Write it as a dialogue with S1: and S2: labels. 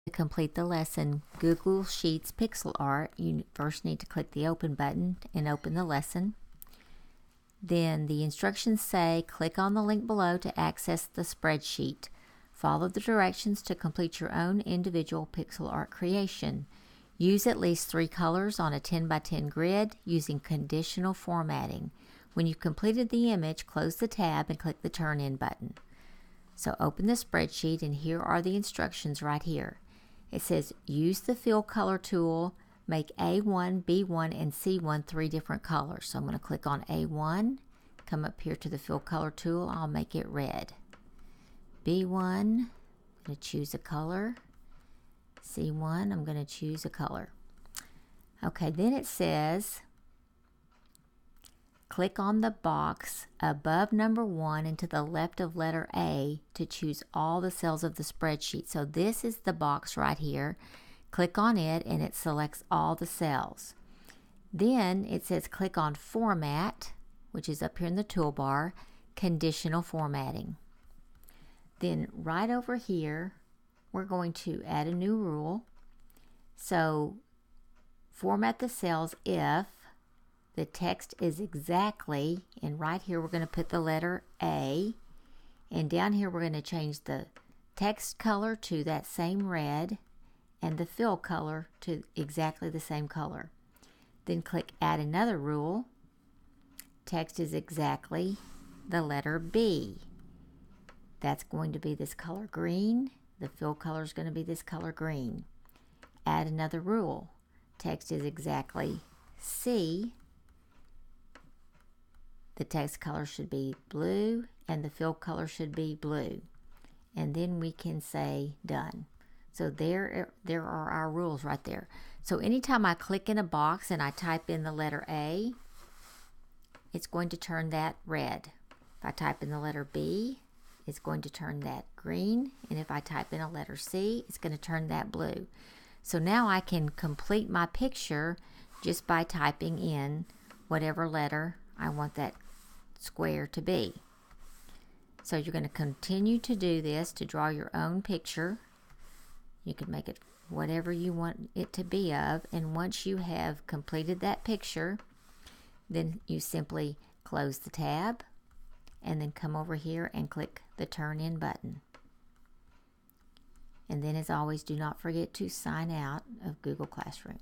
S1: To complete the lesson Google Sheets pixel art, you first need to click the open button and open the lesson. Then the instructions say click on the link below to access the spreadsheet. Follow the directions to complete your own individual pixel art creation. Use at least 3 colors on a 10 by 10 grid using conditional formatting. When you've completed the image, close the tab and click the Turn In button. So open the spreadsheet, and here are the instructions right here. It says use the fill color tool, make A1, B1, and C1 3 different colors. So I'm going to click on A1, come up here to the fill color tool, I'll make it red. B1, I'm going to choose a color. C1, I'm going to choose a color. Okay, then it says click on the box above number 1 and to the left of letter A to choose all the cells of the spreadsheet. So this is the box right here. Click on it and it selects all the cells. Then it says click on Format, which is up here in the toolbar, Conditional Formatting. Then right over here, we're going to add a new rule. So format the cells if the text is exactly, and right here we're going to put the letter A, and down here we're going to change the text color to that same red and the fill color to exactly the same color. Then click Add Another Rule. Text is exactly the letter B. That's going to be this color green. The fill color is going to be this color green. Add another rule. Text is exactly C. The text color should be blue and the fill color should be blue. And then we can say done. So there are our rules right there. So anytime I click in a box and I type in the letter A, it's going to turn that red. If I type in the letter B, it's going to turn that green. And if I type in a letter C, it's going to turn that blue. So now I can complete my picture just by typing in whatever letter I want that square to be. So you're going to continue to do this to draw your own picture. You can make it whatever you want it to be of, and once you have completed that picture, then you simply close the tab and then come over here and click the Turn In button. And then, as always, do not forget to sign out of Google Classroom.